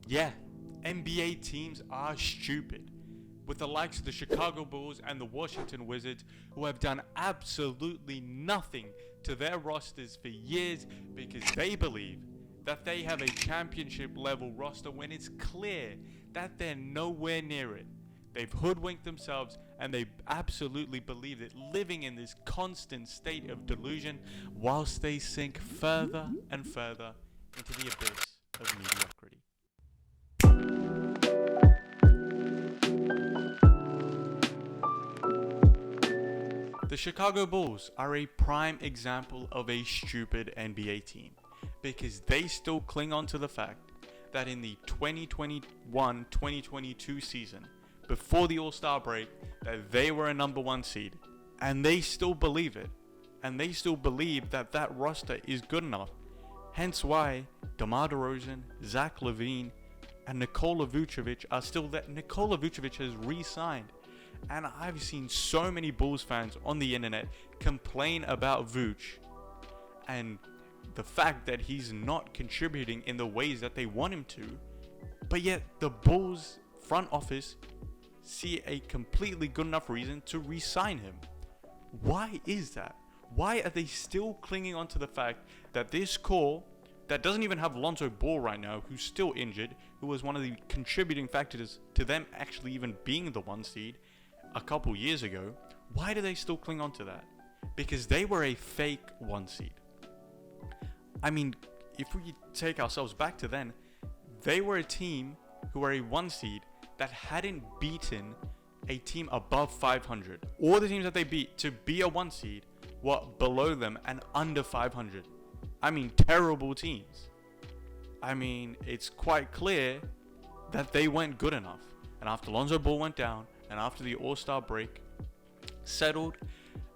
Yeah, NBA teams are stupid, with the likes of the Chicago Bulls and the Washington Wizards, who have done absolutely nothing to their rosters for years because they believe that they have a championship level roster when it's clear that they're nowhere near it. They've hoodwinked themselves and they absolutely believe it, living in this constant state of delusion whilst they sink further and further into the abyss of mediocrity. The Chicago Bulls are a prime example of a stupid NBA team because they still cling on to the fact that in the 2021-2022 season, before the All-Star break, that they were a number one seed, and they still believe it, and they still believe that that roster is good enough. Hence why DeMar DeRozan, Zach LaVine, and Nikola Vucevic are still there. Nikola Vucevic has re-signed, and I've seen so many Bulls fans on the internet complain about Vuce and the fact that he's not contributing in the ways that they want him to, but yet the Bulls front office see a completely good enough reason to re-sign him. Why is that? Why are they still clinging on to the fact that this core that doesn't even have Lonzo Ball right now, who's still injured, who was one of the contributing factors to them actually even being the one seed a couple years ago, why do they still cling on to that? Because they were a fake one seed. I mean, if we take ourselves back to then, they were a team who were a one seed that hadn't beaten a team above 500. All the teams that they beat to be a one seed were below them and under 500. I mean, terrible teams. I mean, it's quite clear that they weren't good enough. And after Lonzo Ball went down, and after the All-Star break settled,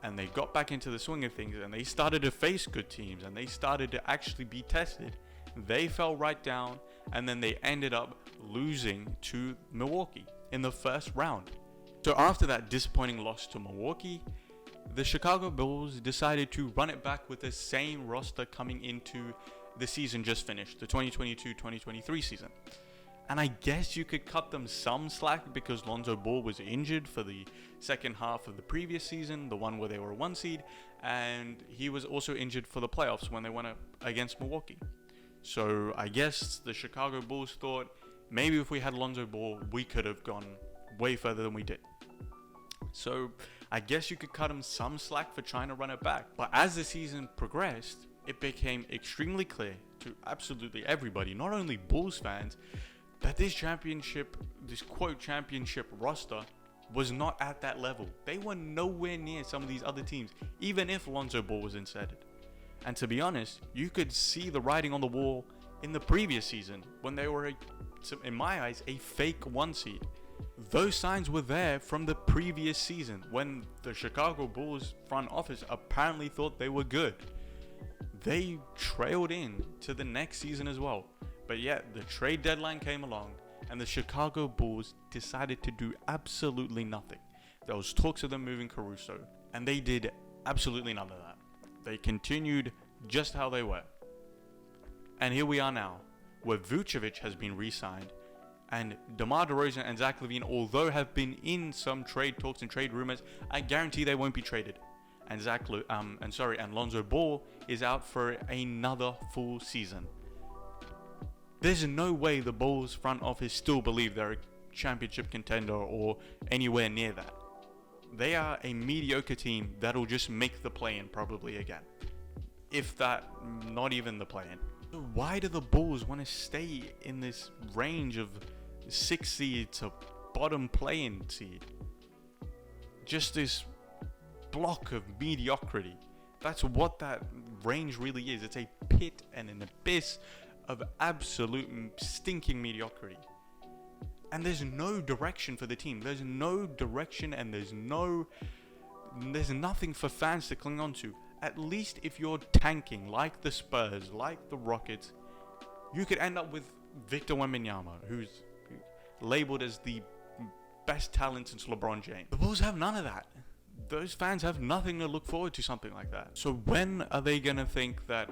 and they got back into the swing of things, and they started to face good teams, and they started to actually be tested, they fell right down, and then they ended up losing to Milwaukee in the first round. So after that disappointing loss to Milwaukee, the Chicago Bulls decided to run it back with the same roster coming into the season just finished, the 2022-2023 season. And I guess you could cut them some slack because Lonzo Ball was injured for the second half of the previous season, the one where they were a one seed, and he was also injured for the playoffs when they went up against Milwaukee. So I guess the Chicago Bulls thought maybe if we had Lonzo Ball, we could have gone way further than we did. So I guess you could cut him some slack for trying to run it back. But as the season progressed, it became extremely clear to absolutely everybody, not only Bulls fans, that this quote championship roster was not at that level. They were nowhere near some of these other teams, even if Lonzo Ball was inserted. And to be honest, you could see the writing on the wall in the previous season when they were, in my eyes, a fake one seed. Those signs were there from the previous season when the Chicago Bulls front office apparently thought they were good. They trailed in to the next season as well. But yet, the trade deadline came along and the Chicago Bulls decided to do absolutely nothing. There was talks of them moving Caruso, and they did absolutely none of that. They continued just how they were. And here we are now, where Vucevic has been re-signed, and DeMar DeRozan and Zach LaVine, although have been in some trade talks and trade rumors, I guarantee they won't be traded. And Lonzo Ball is out for another full season. There's no way the Bulls front office still believe they're a championship contender or anywhere near that. They are a mediocre team that'll just make the play-in probably again. If that, not even the play-in. So why do the Bulls want to stay in this range of 6 seed to bottom play-in seed? Just this block of mediocrity. That's what that range really is. It's a pit and an abyss of absolute stinking mediocrity. And there's no direction for the team. There's no direction and there's nothing for fans to cling on to. At least if you're tanking like the Spurs, like the Rockets, you could end up with Victor Wembanyama, who's labeled as the best talent since LeBron James. The Bulls have none of that. Those fans have nothing to look forward to something like that. So when are they going to think that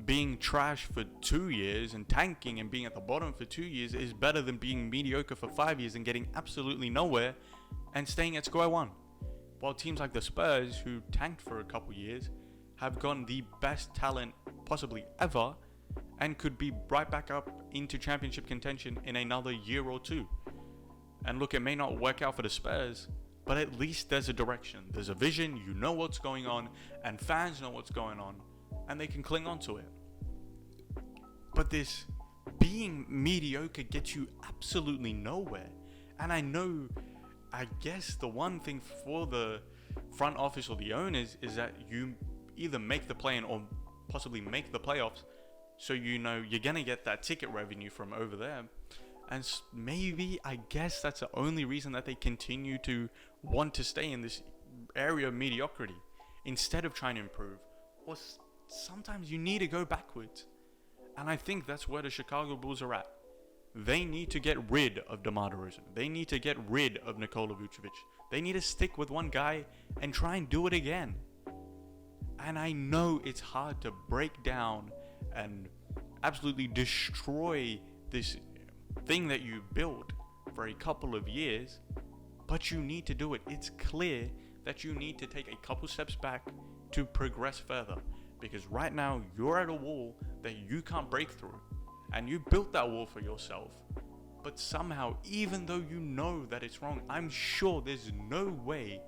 being trash for 2 years and tanking and being at the bottom for 2 years is better than being mediocre for 5 years and getting absolutely nowhere and staying at square one. While teams like the Spurs, who tanked for a couple years, have gotten the best talent possibly ever and could be right back up into championship contention in another year or two. And look, it may not work out for the Spurs, but at least there's a direction. There's a vision, you know what's going on, and fans know what's going on, and they can cling on to it. But this being mediocre gets you absolutely nowhere. And I guess the one thing for the front office or the owners is that you either make the play-in or possibly make the playoffs, so you know you're gonna get that ticket revenue from over there. And maybe, I guess that's the only reason that they continue to want to stay in this area of mediocrity instead of trying to improve. Or sometimes you need to go backwards. And I think that's where the Chicago Bulls are at. They need to get rid of DeMar DeRozan. They need to get rid of Nikola Vucevic. They need to stick with one guy and try and do it again. And I know it's hard to break down and absolutely destroy this thing that you built for a couple of years, but you need to do it. It's clear that you need to take a couple steps back to progress further, because right now you're at a wall that you can't break through, and you built that wall for yourself. But somehow, even though you know that it's wrong, I'm sure there's no way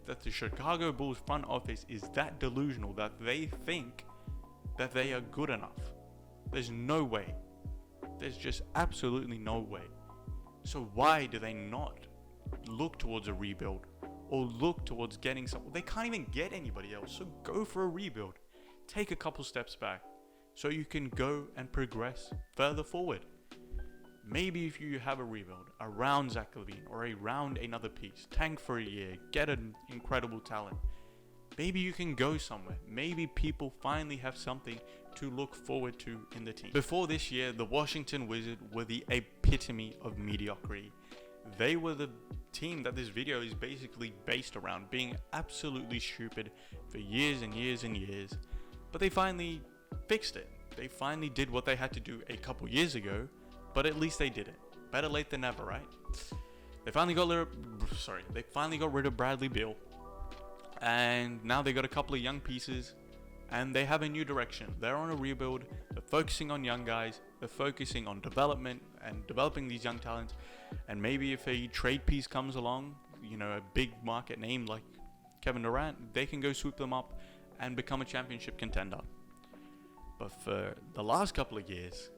that the Chicago Bulls front office is that delusional that they think that they are good enough. There's no way. There's just absolutely no way. So why do they not look towards a rebuild or look towards getting someone? They can't even get anybody else, so go for a rebuild. Take a couple steps back so you can go and progress further forward. Maybe if you have a rebuild around Zach LaVine or around another piece, tank for a year, get an incredible talent, maybe you can go somewhere. Maybe people finally have something to look forward to in the team. Before this year, the Washington Wizards were the epitome of mediocrity. They were the team that this video is basically based around, being absolutely stupid for years and years and years. But they finally fixed it. They finally did what they had to do a couple years ago, but at least they did it. Better late than never, right? They finally got rid of Bradley Beal, and now they got a couple of young pieces, and they have a new direction. They're on a rebuild. They're focusing on young guys. They're focusing on development and developing these young talents. And maybe if a trade piece comes along, a big market name like Kevin Durant, they can go swoop them up and become a championship contender. But for the last couple of years,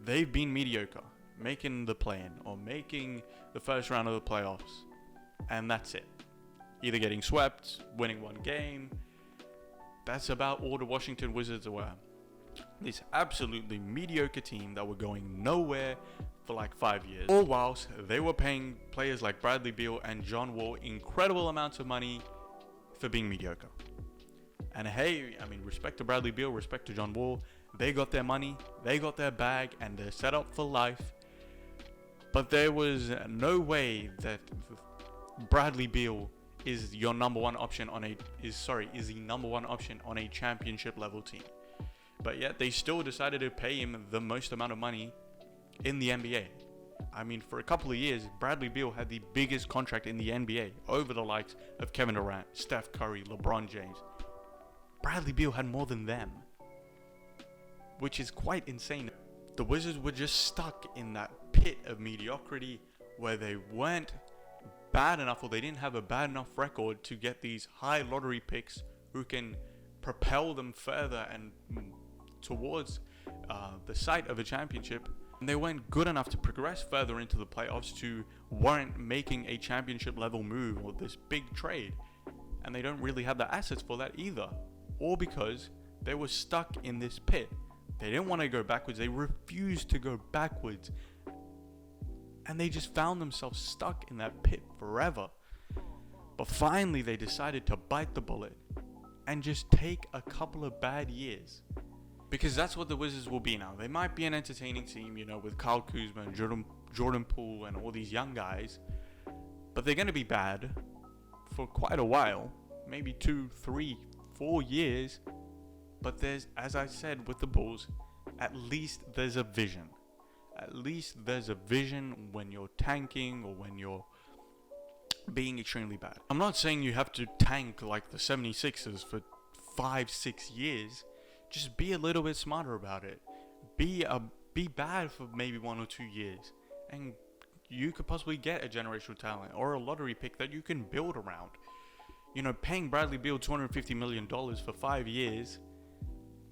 they've been mediocre, making the play-in or making the first round of the playoffs, and that's it. Either getting swept, winning one game. That's about all the Washington Wizards were. This absolutely mediocre team that were going nowhere for like 5 years. All whilst they were paying players like Bradley Beal and John Wall incredible amounts of money for being mediocre. And hey, respect to Bradley Beal, respect to John Wall. They got their money, they got their bag, and they're set up for life. But there was no way that Bradley Beal is your number one option is the number one option on a championship level team. But yet they still decided to pay him the most amount of money in the NBA. For a couple of years, Bradley Beal had the biggest contract in the NBA over the likes of Kevin Durant, Steph Curry, LeBron James. Bradley Beal had more than them, which is quite insane. The Wizards were just stuck in that pit of mediocrity where they weren't bad enough, or they didn't have a bad enough record to get these high lottery picks who can propel them further and towards the site of a championship. And they weren't good enough to progress further into the playoffs to warrant making a championship level move or this big trade. And they don't really have the assets for that either. All because they were stuck in this pit. They didn't want to go backwards. They refused to go backwards. And they just found themselves stuck in that pit forever. But finally they decided to bite the bullet and just take a couple of bad years. Because that's what the Wizards will be now. They might be an entertaining team, with Kyle Kuzma and Jordan Poole and all these young guys. But they're going to be bad for quite a while. Maybe 2, 3, 4 years. But there's, as I said with the Bulls, at least there's a vision. At least there's a vision when you're tanking or when you're being extremely bad. I'm not saying you have to tank like the 76ers for 5-6 years. Just be a little bit smarter about it. Be bad for maybe 1 or 2 years, and you could possibly get a generational talent or a lottery pick that you can build around. You know, paying Bradley Beal $250 million for 5 years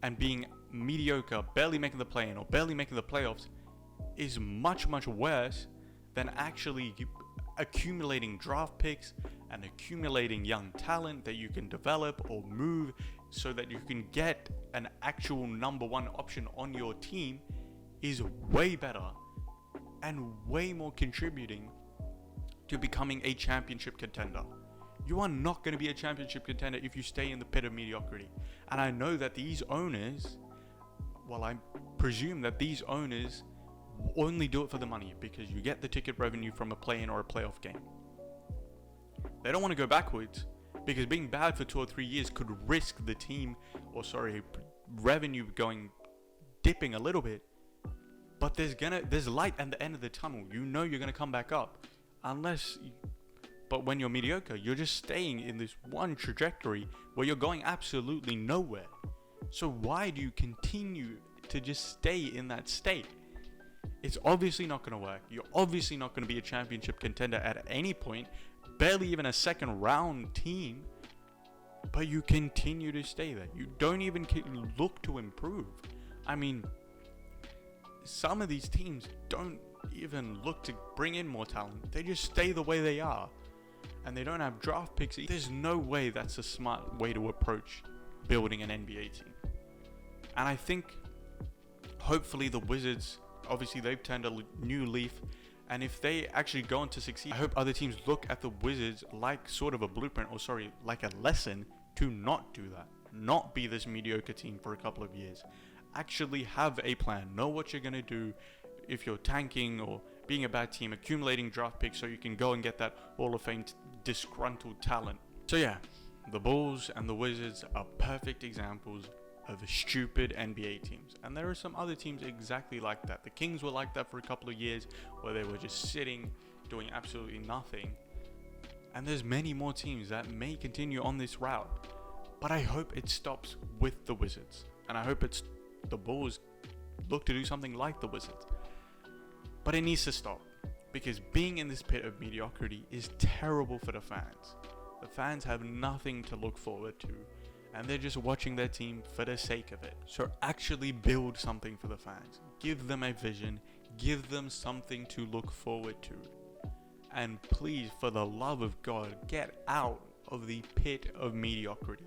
and being mediocre, barely making the play-in or barely making the playoffs is much, much worse than actually accumulating draft picks and accumulating young talent that you can develop or move so that you can get an actual number one option on your team is way better and way more contributing to becoming a championship contender. You are not going to be a championship contender if you stay in the pit of mediocrity. And I know that these owners, well, I presume that these owners only do it for the money because you get the ticket revenue from a play-in or a playoff game. They don't want to go backwards because being bad for 2 or 3 years could risk the team, revenue dipping a little bit. But there's light at the end of the tunnel. You know you're gonna come back up, but when you're mediocre, you're just staying in this one trajectory where you're going absolutely nowhere. So why do you continue to just stay in that state? It's obviously not gonna work. You're obviously not gonna be a championship contender at any point, barely even a second round team. But you continue to stay there. You don't even look to improve. I mean, some of these teams don't even look to bring in more talent. They just stay the way they are. And they don't have draft picks. There's no way that's a smart way to approach building an NBA team. And I think hopefully the Wizards, obviously they've turned a new leaf. And if they actually go on to succeed, I hope other teams look at the Wizards like sort of a blueprint, like a lesson to not do that. Not be this mediocre team for a couple of years. Actually have a plan. Know what you're going to do if you're tanking or being a bad team, accumulating draft picks so you can go and get that Hall of Fame disgruntled talent. So yeah, the Bulls and the Wizards are perfect examples of stupid NBA teams. And there are some other teams exactly like that. The Kings were like that for a couple of years where they were just sitting, doing absolutely nothing. And there's many more teams that may continue on this route. But I hope it stops with the Wizards. And I hope the Bulls look to do something like the Wizards. But it needs to stop, because being in this pit of mediocrity is terrible for the fans. The fans have nothing to look forward to, and they're just watching their team for the sake of it. So actually build something for the fans. Give them a vision, give them something to look forward to. And please, for the love of God, get out of the pit of mediocrity.